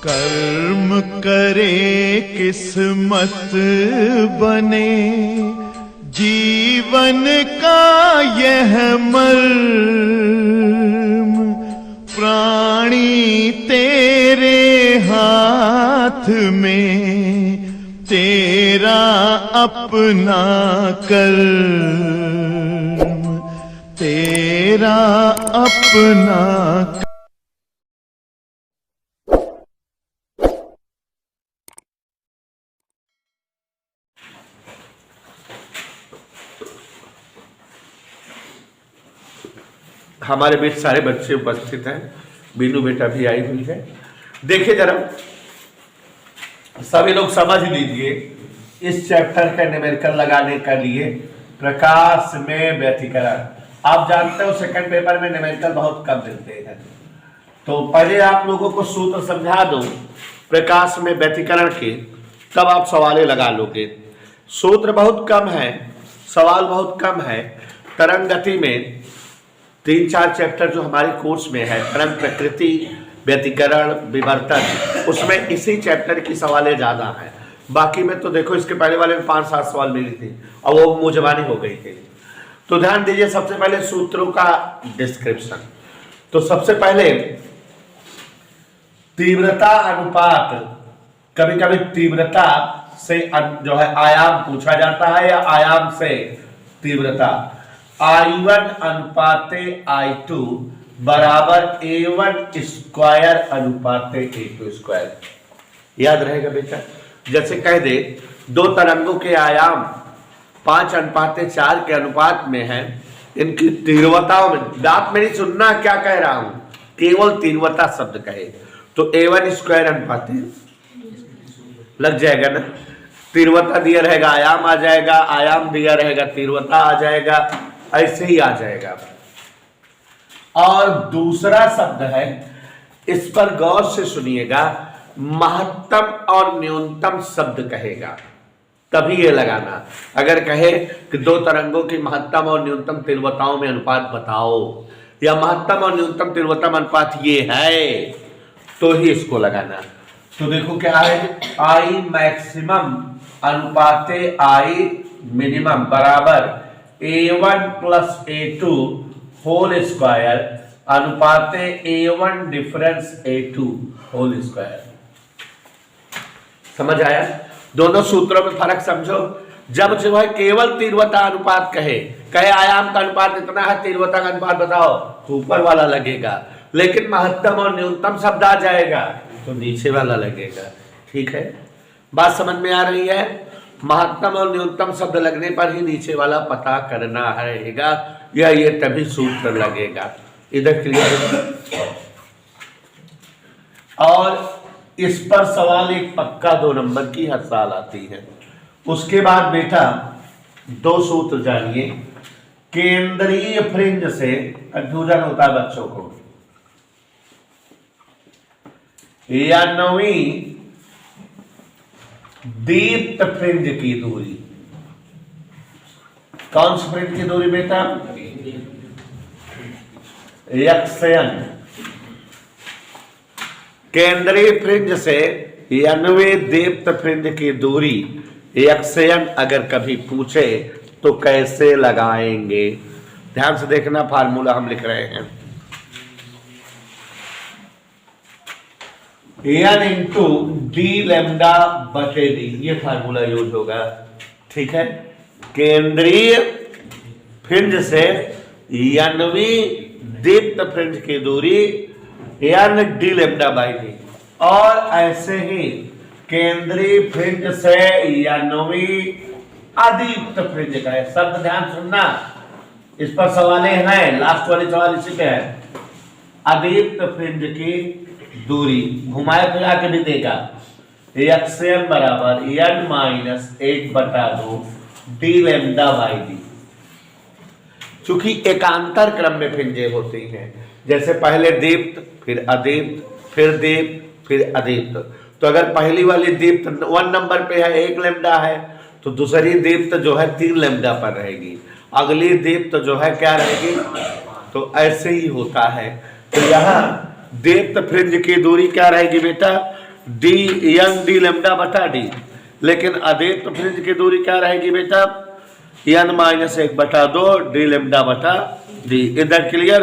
कर्म करे किस्मत बने, जीवन का यह मर्म, प्राणी तेरे हाथ में, तेरा अपना कर्म, तेरा अपना कर्म। हमारे बीच सारे बच्चे उपस्थित हैं, बीनू बेटा भी आई हुई है। देखिए जरा, सभी लोग समझ लीजिए, इस चैप्टर का न्यूमेरिकल लगाने के लिए प्रकाश में व्यतिकरण, आप जानते हो सेकंड पेपर में न्यूमेरिकल बहुत कम मिलते हैं, तो पहले आप लोगों को सूत्र समझा दूं प्रकाश में व्यतिकरण के, तब आप सवालें लगा लोगे। सूत्र बहुत कम है, सवाल बहुत कम है। तरंग गति में 3-4 चैप्टर जो हमारे कोर्स में है, तरंग प्रकृति, व्यतिकरण, विवर्तन, उसमें इसी चैप्टर की सवालें ज्यादा हैं। बाकी में तो देखो, इसके पहले वाले में 5-7 सवाल मिली थी और वो मुंह हो गई थी। तो ध्यान दीजिए, सबसे पहले सूत्रों का डिस्क्रिप्शन। तो सबसे पहले तीव्रता अनुपात, कभी कभी तीव्रता से जो है आयाम पूछा जाता है, या आयाम से तीव्रता। I1 अनुपाते I2 बराबर A1 स्क्वायर अनुपाते A2 स्क्वायर, याद रहेगा बेटा। जैसे कह दे दो तरंगों के आयाम 5:4 के अनुपात में है, इनकी तीव्रताओं में, बात मेरी सुनना क्या कह रहा हूं, केवल तीव्रता शब्द कहे तो A1 स्क्वायर अनुपाते लग जाएगा ना, तीव्रता दिया रहेगा आयाम आ जाएगा, आयाम दिया रहेगा तीव्रता आ जाएगा, ऐसे ही आ जाएगा। और दूसरा शब्द है, इस पर गौर से सुनिएगा, महत्तम और न्यूनतम शब्द कहेगा तभी ये लगाना। अगर कहे कि दो तरंगों की महत्तम और न्यूनतम तीव्रताओं में अनुपात बताओ, या महत्तम और न्यूनतम तीव्रता अनुपात ये है, तो ही इसको लगाना। तो देखो क्या है, आई मैक्सिमम अनुपाते आई मिनिमम बराबर A1 plus A2 whole square अनुपाते A1 difference A2 whole square. समझ आया? दोनों सूत्रों में फर्क समझो। जब जो है केवल तीव्रता अनुपात कहे आयाम का अनुपात इतना है, तीव्रता का अनुपात बताओ, तो ऊपर वाला लगेगा। लेकिन महत्तम और न्यूनतम शब्द आ जाएगा तो नीचे वाला लगेगा। ठीक है, बात समझ में आ रही है? महत्तम और न्यूनतम शब्द लगने पर ही नीचे वाला पता करना रहेगा, या ये तभी सूत्र लगेगा। इधर क्लियर? और इस पर सवाल एक पक्का 2 नंबर की हर साल आती है। उसके बाद बेटा 2 सूत्र जानिए। केंद्रीय फ्रिंज से कंफ्यूजन होता है बच्चों को, या नवीं दीप्त फ्रिंज की दूरी। कौन सी फ्रिंज की दूरी बेटा? यक्षयन। केंद्रीय फ्रिंज से यानवे दीप्त फ्रिंज की दूरी यक्षयन अगर कभी पूछे तो कैसे लगाएंगे? ध्यान से देखना, फार्मूला हम लिख रहे हैं। n इंटू डी लैम्डा बटे डी, ये फार्मूला यूज होगा। ठीक है, केंद्रीय फ्रिंज से यानवी दीप्त फ्रिंज की दूरी n D lambda by D, और ऐसे ही केंद्रीय फ्रिंज से यानवी अदीप्त फ्रिंज का है। शब्द ध्यान सुनना, इस पर सवालें हैं, लास्ट वाले सवाल इसी पे है। अदीप्त फ्रिंज की दूरी घुमाए फिरा के भी देगा, यक्षयन बराबर n minus 1/2 D lambda by D. चूंकि एकांतर क्रम में फ्रिंजें होती हैं, जैसे पहले दीप्त फिर अदीप्त फिर दीप्त फिर अदीप्त, तो अगर पहली वाली दीप्त 1 नंबर पे है 1 लैम्डा है, तो दूसरी दीप्त जो है 3 लैम्डा पर रहेगी, अगली दीप्त जो है क्या रहेगी, तो ऐसे ही होता है। तो यहाँ दीप्त फ्रिंज की दूरी क्या रहेगी बेटा? डी एन डी लेमडा बटा डी, लेकिन अदीप्त फ्रिंज की दूरी क्या रहेगी बेटा, n-1/2 डी लेमडा बटा डी। इधर क्लियर,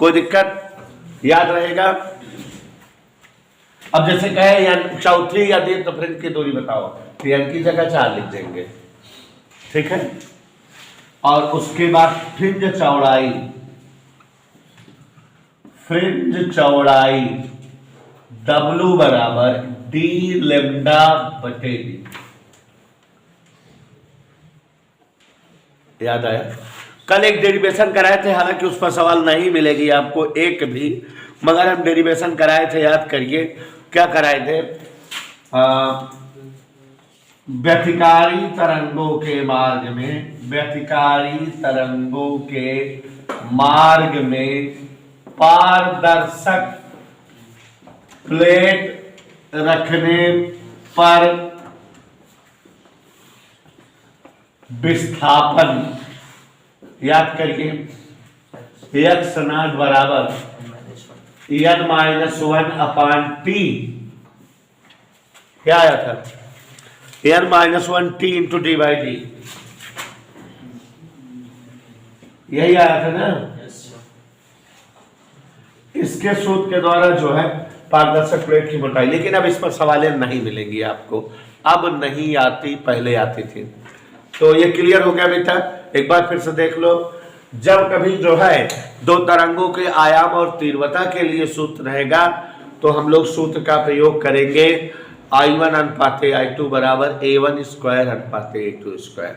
कोई दिक्कत, याद रहेगा। अब जैसे कहे चौथी अदीप्त फ्रिंज की दूरी बताओ, तो n की जगह 4 लिख देंगे, ठीक है। और उसके बाद फ्रिंज चौड़ाई, W बराबर डी लेमडा बटे डी। याद आया, कल एक डेरिवेशन कराए थे, हालांकि उस पर सवाल नहीं मिलेगी आपको एक भी, मगर हम डेरिवेशन कराए थे, याद करिए क्या कराए थे। व्यतिकारी तरंगों के मार्ग में, व्यतिकारी तरंगों के मार्ग में पारदर्शक प्लेट रखने पर विस्थापन, याद करिए, x0 बराबर n-1/t, क्या आया था, n-1t into D by D, यही आया था ना। इसके सूत्र के द्वारा जो है पारदर्शक प्लेट की मोटाई, लेकिन अब इस पर सवालें नहीं मिलेंगी आपको, अब नहीं आती, पहले आती थी। तो ये क्लियर हो गया बेटा, एक बार फिर से देख लो। जब कभी जो है दो तरंगों के आयाम और तीव्रता के लिए सूत्र रहेगा, तो हम लोग सूत्र का प्रयोग करेंगे I1/I2 बराबर A1²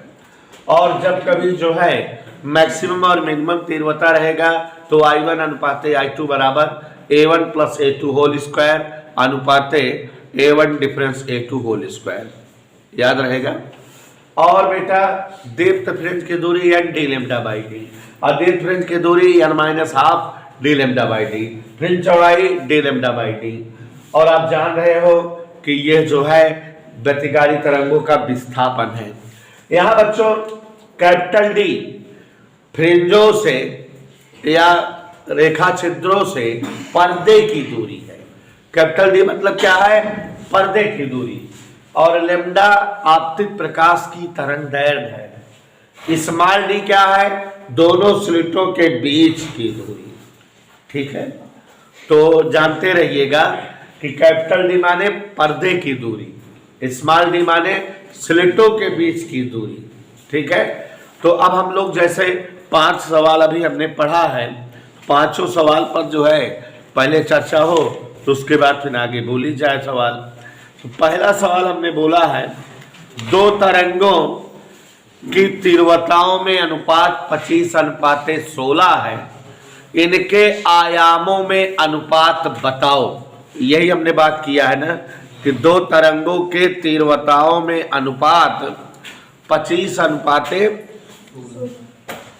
और जब कभी जो है मैक्सिमम और मिनिमम तीव्रता रहेगा, तो I1/I2 बराबर A1 + A2² अनुपाते A1 difference A2², याद रहेगा। और बेटा दीप्त फ्रिंज की दूरी n D lambda by D, अदीप्त फ्रिंज की दूरी n-½ D lambda by D, fringe चौड़ाई डी लेमडा बाई डी। और आप जान रहे हो कि यह जो है व्यतिकारी तरंगों का विस्थापन है। यहां बच्चों कैपिटल डी फ्रिंजों से या रेखा छिद्रों से पर्दे की दूरी है। कैपिटल डी मतलब क्या है, पर्दे की दूरी, और लेमडा आपतित प्रकाश की तरंगदैर्घ्य है। स्मॉल डी क्या है, दोनों स्लिटों के बीच की दूरी, ठीक है। तो जानते रहिएगा कि कैपिटल डी माने पर्दे की दूरी, स्मॉल डी माने स्लिटों के बीच की दूरी, ठीक है। तो अब हम लोग जैसे 5 सवाल अभी हमने पढ़ा है, 5 सवाल पर जो है पहले चर्चा हो, तो उसके बाद फिर आगे बोली जाए सवाल। तो पहला सवाल हमने बोला है, दो तरंगों की तीव्रताओं में अनुपात 25:16 है, इनके आयामों में अनुपात बताओ। यही हमने बात किया है ना, कि दो तरंगों के तीव्रताओं में अनुपात 25:16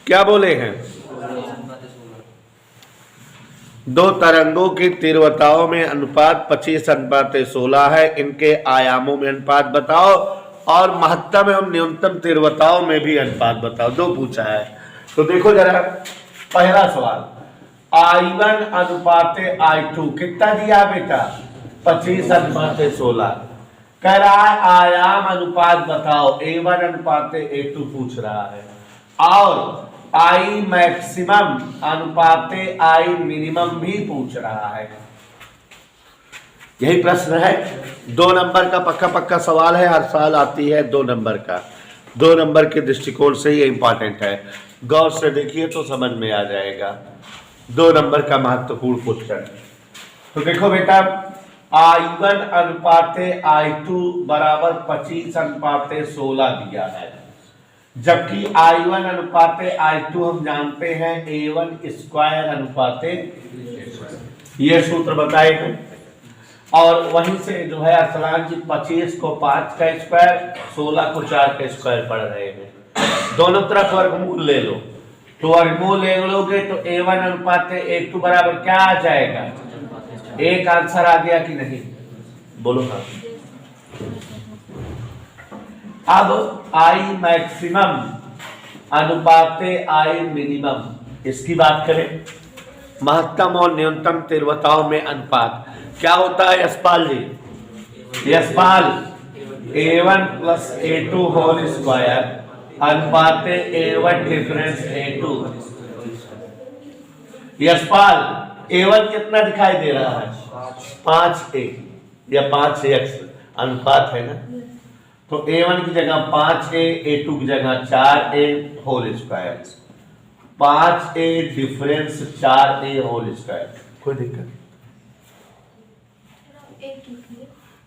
क्या बोले हैं, दो तरंगों की तीव्रताओं में अनुपात 25:16 है, इनके आयामों में अनुपात बताओ, और महत्तम एवं न्यूनतम तीव्रताओं में भी अनुपात बताओ। दो पूछा है। तो देखो जरा पहला सवाल, I1/I2 कितना दिया बेटा, 25:16। कह रहा है आयाम अनुपात बताओ, A1/A2 पूछ रहा है, और I मैक्सिमम अनुपाते I मिनिमम भी पूछ रहा है। यही प्रश्न है, 2 नंबर का पक्का सवाल है, हर साल आती है 2 नंबर का, 2 नंबर के दृष्टिकोण से ये इंपॉर्टेंट है। गौर से देखिए तो समझ में आ जाएगा, 2 नंबर का महत्वपूर्ण क्वेश्चन। तो देखो बेटा, I1/I2 बराबर 25:16 दिया है, जबकि I1/I2 हम जानते हैं A1² ये सूत्र बताए हैं। और वहीं से जो है अरसलान जी 25 को 5 का स्क्वायर, 16 को 4 का स्क्वायर पढ़ रहे हैं। दोनों तरफ वर्गमूल ले लो, तो वर्गमूल ले लोगे तो A1/A2 बराबर क्या आ जाएगा, एक आंसर आ गया कि नहीं, बोलो हाँ। अब I मैक्सिमम अनुपाते I मिनिमम, इसकी बात करें, महत्तम और न्यूनतम तीव्रताओं में अनुपात। क्या होता है Yashpal ji? Yashpal A1 plus A2 whole square अनुपात A1 difference A2। Yashpal A1 कितना दिखाई दे रहा है? 5A या 5x अनुपात है ना, तो A1 की जगह 5A, A2 की जगह 4A whole square, 5A difference 4A whole square. कोई दिक्कत?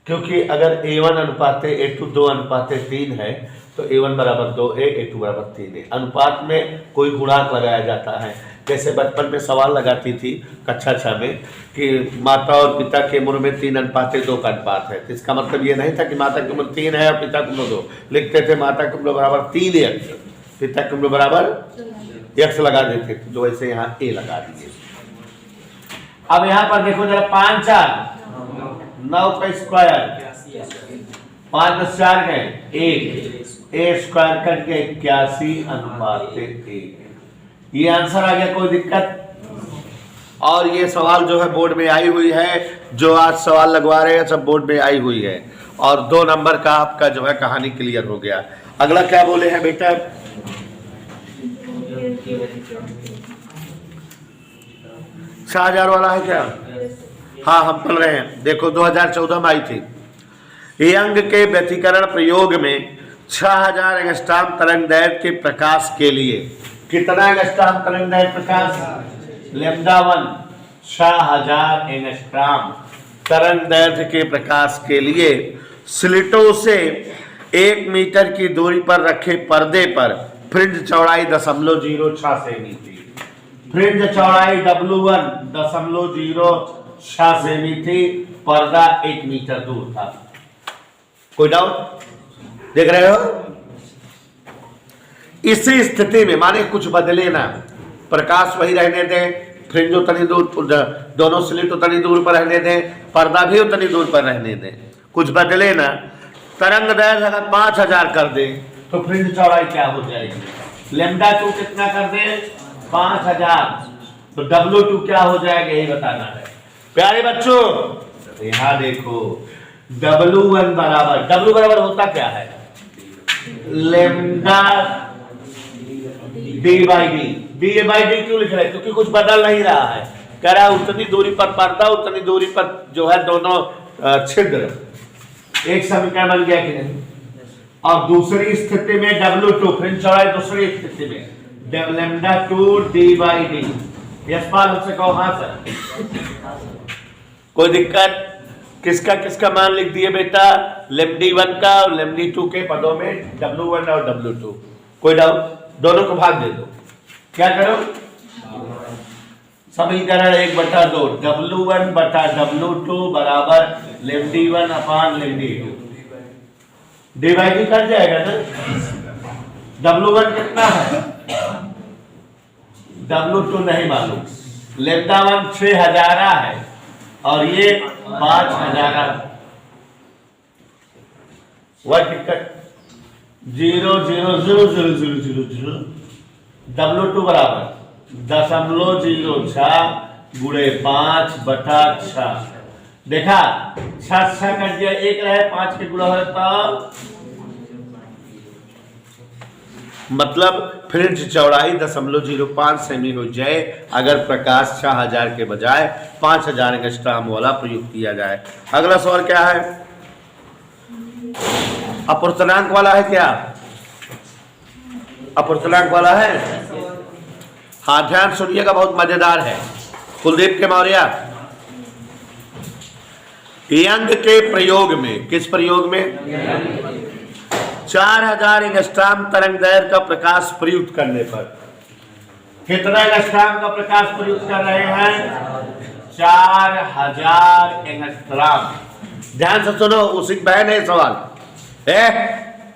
क्योंकि अगर A1 अनुपात A2 2 अनुपात 3 है तो A1 बराबर 2A, A2 बराबर 3A। अनुपात में कोई गुणांक लगाया जाता है। जैसे बचपन में सवाल लगाती थी कक्षा 6 में कि माता और पिता के उम्र में 3 अनुपात 2 का अनुपात है, तो इसका मतलब ये नहीं था कि माता की उम्र 3 है और पिता की उम्र 2। लिखते थे माता की उम्र बराबर 3x, पिता की उम्र बराबर x लगा देते थे, तो वैसे यहाँ A लगा दिए। अब यहाँ पर देखो जरा 5 4 9 का स्क्वायर, 5 10 4 गए 1, A स्क्वायर करके 81 अनुपात 1। ये आंसर आ गया। कोई दिक्कत? और ये सवाल जो है बोर्ड में आई हुई है, जो आज सवाल लगवा रहे हैं सब बोर्ड में आई हुई है, और 2 नंबर का आपका जो है कहानी क्लियर हो गया। अगला क्या बोले हैं बेटा? शाहजहां वाला है क्या? हाँ हम पढ़ रहे हैं। देखो 2014 में आई थी। यंग के व्यतिकरण प्रयोग में 6000 एंगस्ट्रॉम तरंग दैर्घ्य के प्रकाश के लिए कितना एंगस्ट्रॉम तरंग दैर्घ्य प्रकाश? λ1 6000 एंगस्ट्रॉम तरंग दैर्घ्य के प्रकाश के लिए स्लिटों से 1 मीटर की दूरी पर रखे पर्दे पर फ्रिंज चौड़ाई 0.06 सेमी थी। फ्रिंज चौड़ाई W1 0.06 सेमी थी, पर्दा 1 मीटर दूर था। कोई डाउट? देख रहे हो? इसी स्थिति में माने कुछ बदले ना, प्रकाश वही रहने दें, फ्रिंज उतनी दूर, दोनों स्लिट उतनी दूर पर रहने दें, पर्दा भी उतनी दूर पर रहने दें, कुछ बदले ना। तरंग दैर्घ्य अगर 5000 कर दें तो फ्रिंज चौड़ाई क्या हो जाएगी? λ2 कितना कर दें? 5000, तो W2 क्या हो जाएगा यही बताना है प्यारे बच्चों। यहां देखो W1 बराबर, W बराबर होता क्या है? Lambda D by D. D by D क्यों लिख रहे हैं? क्योंकि कुछ बदल नहीं रहा है। कह रहा है उतनी दूरी पर पर्दा, उतनी दूरी पर जो है दोनों छिद्र। एक समीकरण बन गया कि नहीं? और दूसरी स्थिति में W2 फ्रिंज चौड़ाई, दूसरी स्थिति में λ2 D बाई डी। यशपाल हमसे कहो हाँ सर। कोई दिक्कत? किसका किसका मान लिख दिए बेटा? λ1 का और λ2 के पदों में W1 और W2। कोई डाउट? दोनों को भाग दे दो। क्या करो? समीकरण 1/2 W1 बटा W2 बराबर λ1 अपान λ2। डिवाइड कर जाएगा ना। W1 कितना है? W2 नहीं मालूम। λ1 6000 है और ये 5000। वह टिकट 0.00000 W2 बराबर 0.06 गुणे 5 बटा 6। देखा 6 6 कट गया, 1 रहे 5 के गुणा होता, मतलब फ्रिंज चौड़ाई 0.05 सेमी हो जाए अगर प्रकाश 6000 के बजाय 5000 एंगस्ट्रॉम वाला प्रयोग किया जाए। अगला सवाल क्या है? अपूर्णांक वाला है क्या? अपूर्णांक वाला है? हाँ ध्यान सुनिएगा, बहुत मजेदार है। कुलदीप के मौर्य यंग के प्रयोग में, किस प्रयोग में? 4000 एंगस्ट्रॉम तरंग दैर्घ्य का प्रकाश प्रयुक्त करने पर कितना एंगस्ट्रॉम का प्रकाश प्रयुक्त कर रहे हैं? 4000 एंगस्ट्रॉम। ध्यान से सुनो, उसी बहन है सवाल,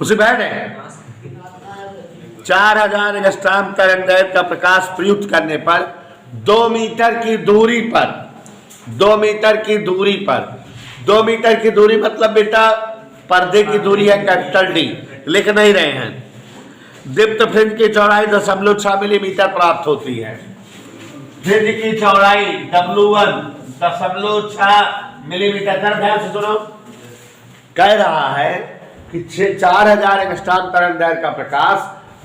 उसी बहन है। 4000 एंगस्ट्रॉम तरंग दैर्घ्य का प्रकाश प्रयुक्त करने पर 2 मीटर की दूरी पर, 2 मीटर की दूरी पर, 2 मीटर की दूरी मतलब बेटा पर्दे की दूरी है कैपिटल डी, लिख नहीं रहे हैं। दीप्त फ्रिंज की चौड़ाई 0.6 मिलीमीटर प्राप्त होती है। फ्रिंज की चौड़ाई W1 0.6 मिलीमीटर। कर ध्यान से सुनो, कह रहा है कि 4000 एंगस्ट्रॉम तरंगदैर्घ्य का प्रकाश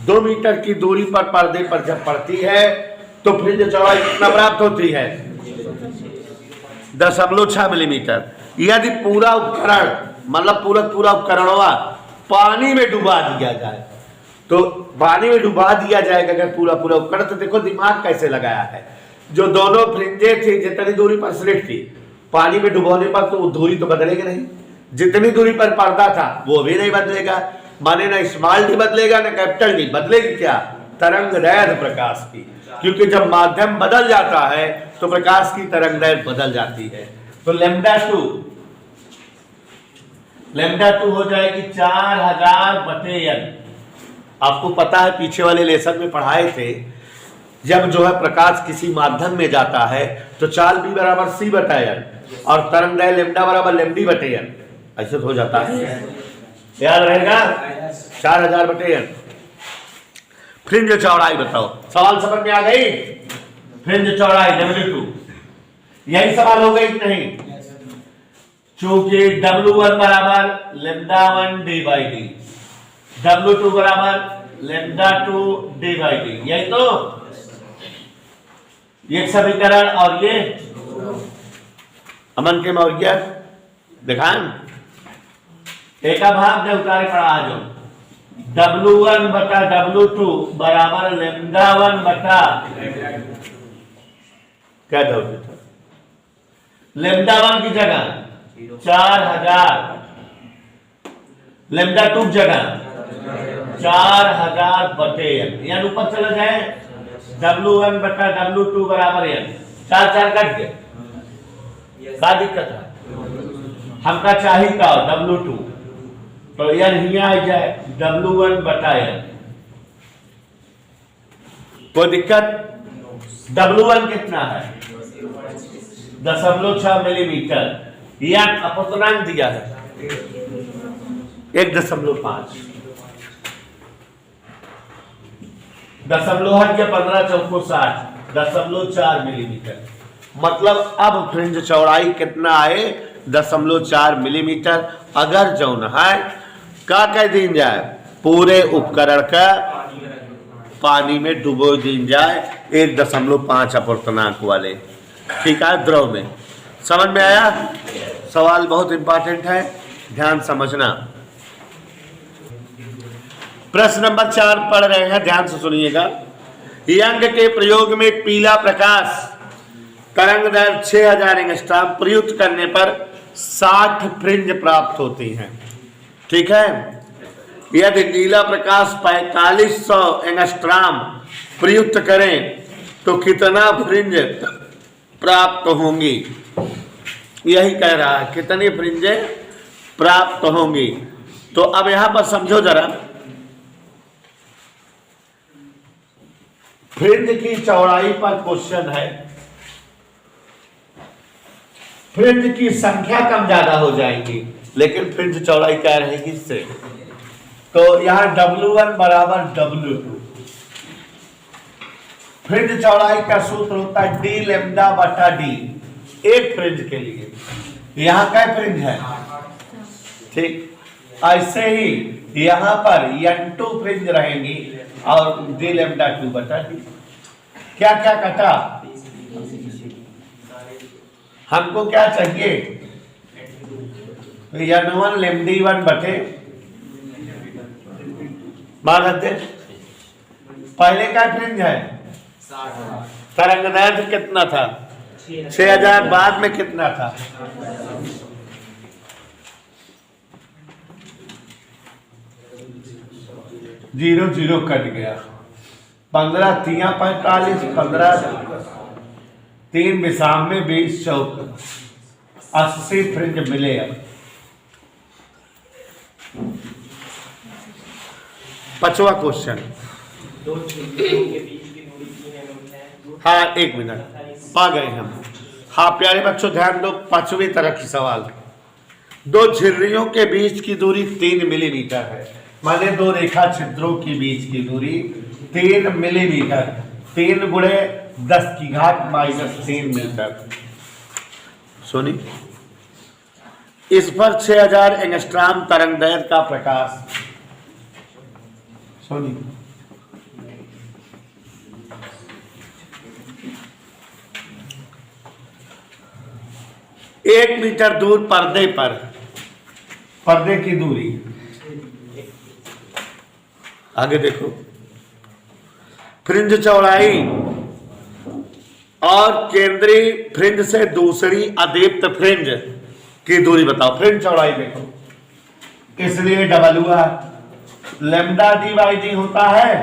2 मीटर की दूरी पर पर्दे पर जब पड़ती है तो फ्रिंज चौड़ाई कितना प्राप्त होती है? 0.6 मिलीमीटर। यदि पूरा उपकरण मतलब पूरा उपकरणवा पानी में डुबा दिया जाए, तो पानी में डुबा दिया जाएगा अगर पूरा उपकरण, तो देखो दिमाग कैसे लगाया है। जो दोनों फ्रिंजे थी जितनी दूरी पर स्लिट थी, पानी में डुबोने पर तो दूरी तो बदलेगी नहीं, जितनी दूरी पर पर्दा था वो भी नहीं बदलेगा, माने ना स्मॉल डी बदलेगा ना कैपिटल डी बदलेगी। क्या? तरंगदैर्घ्य प्रकाश की, क्योंकि जब माध्यम बदल जाता है तो प्रकाश की तरंगदैर्घ्य बदल जाती है। तो लैम्डा टू हो जाएगी 4000/n। आपको पता है पीछे वाले लेसन में पढ़ाए थे, जब जो है प्रकाश किसी माध्यम में जाता है तो चाल b बराबर c/n और तरंगदैर्घ्य लैम्डा बराबर λd/n, ऐसे तो हो जाता है, याद रहेगा 4000/n। फ्रिंज चौड़ाई बताओ, सवाल समझ में आ गई? फ्रिंज चौड़ाई W2, यही सवाल हो गई कि नहीं? चूंकि W1 बराबर λ1d/d, W2 बराबर λ2d/d, यही तो ये समीकरण। और ये अमन के मौर्य दिखाएं, एक भाग ने उतारे पड़ा आज W1/W2 बराबर λ1 क्या था? λ1 की जगह 4000, λ2 की जगह 4000/n, यानी ऊपर चला जाए W1/W2 बराबर n, 4 कट गए, क्या दिक्कत है? हमका चाहिए का W2, तो n हिया आ जाए W1/n, कोई दिक्कत? W1 कितना है? 0.6 मिलीमीटर, या अपूर्णांक दिया है 1.5, 0.8 के 15 चौको 60, 0.4 मिलीमीटर। मतलब अब फ्रिंज चौड़ाई कितना है? 0.4 मिलीमीटर। अगर जौन है का कह दी जाए, पूरे उपकरण का पानी में डुबो दी जाए 1.5 अपूर्णांक वाले, ठीक है, द्रव में। समझ में आया? सवाल बहुत इंपॉर्टेंट है, ध्यान समझना। प्रश्न नंबर 4 पढ़ रहे हैं, ध्यान से सुनिएगा। यंग के प्रयोग में पीला प्रकाश तरंगदैर्घ्य 6000 एंगस्ट्रॉम प्रयुक्त करने पर 60 फ्रिंज प्राप्त होती हैं, ठीक है। यदि नीला प्रकाश 4500 एंगस्ट्रॉम प्रयुक्त करें तो कितना फ्रिंज प्राप्त होंगी? यही कह रहा है, कितनी फ्रिंजे प्राप्त होंगी। तो अब यहां पर समझो जरा, फ्रिंज की चौड़ाई पर क्वेश्चन है, फ्रिंज की संख्या कम ज्यादा हो जाएंगी लेकिन फ्रिंज चौड़ाई क्या रहेगी इससे। तो यहां W1 बराबर W2, फ्रिंज चौड़ाई का सूत्र होता है d λ/d, एक फ्रिंज के लिए। यहां क्या फ्रिंज है? ठीक, ऐसे ही यहां पर N2 फ्रिंज रहेंगी और d λ2/d। क्या क्या कटा? हमको क्या चाहिए? N1 λd1/, पहले क्या फ्रिंज है? तरंगदैर्घ्य कितना था? 6000, बाद में कितना था? 0 कट गया, 15 3 45, 15 3 विषाम में 20 चौक 80 फ्रिंज मिले। अब पांचवा क्वेश्चन, हाँ 1 मिनट, पा गए हम। हाँ प्यारे बच्चों ध्यान दो, 5वीं तरह की सवाल। दो झिर्रियों के बीच की दूरी 3 मिलीमीटर है, माने दो रेखा छिद्रों के बीच की दूरी 3 मिलीमीटर, 3 × 10⁻³ मीटर। सोनी इस पर 6000 एंगस्ट्रॉम तरंगदैर्घ्य का प्रकाश। सोनी 1 मीटर दूर पर्दे पर, पर्दे की दूरी, आगे देखो, फ्रिंज चौड़ाई और केंद्रीय फ्रिंज से दूसरी अदीप्त फ्रिंज की दूरी बताओ। फ्रिंज चौड़ाई देखो, इसलिए डबल हुआ। लैम्डा डी बाई डी होता है?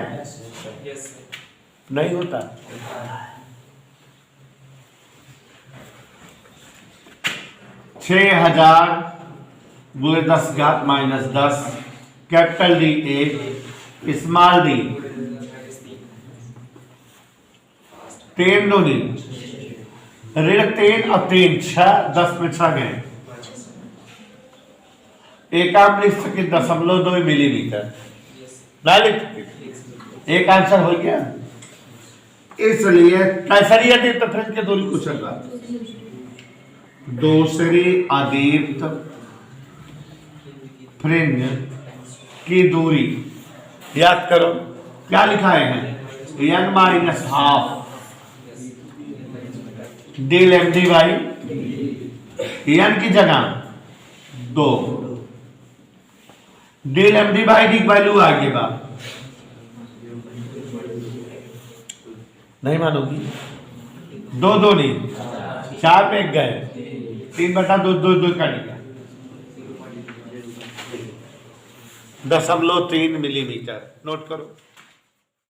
नहीं होता। $6000 गुणे 10⁻⁻10 capital D A small D 3 दूनी ऋण 3 और 3 6, 10 में 6 गए। एकाम लिख सके 0.2 मिलीमीटर, ना लिख सके, एक आंसर हो गया। इसलिए कैसरी अदीप्त फ्रिंज की दूरी पूछेगा। दूसरी अदीप्त फ्रिंज की दूरी याद करो, क्या लिखाए हैं? n-12 डी लैम्डी बाई n की जगह 2 डी लैम्डी बाई डी की वैल्यू आगे बा, नहीं मानोगी? 2 नहीं, 4 पे गए, 3/2 कट गया, 0.3 मिलीमीटर। नोट करो।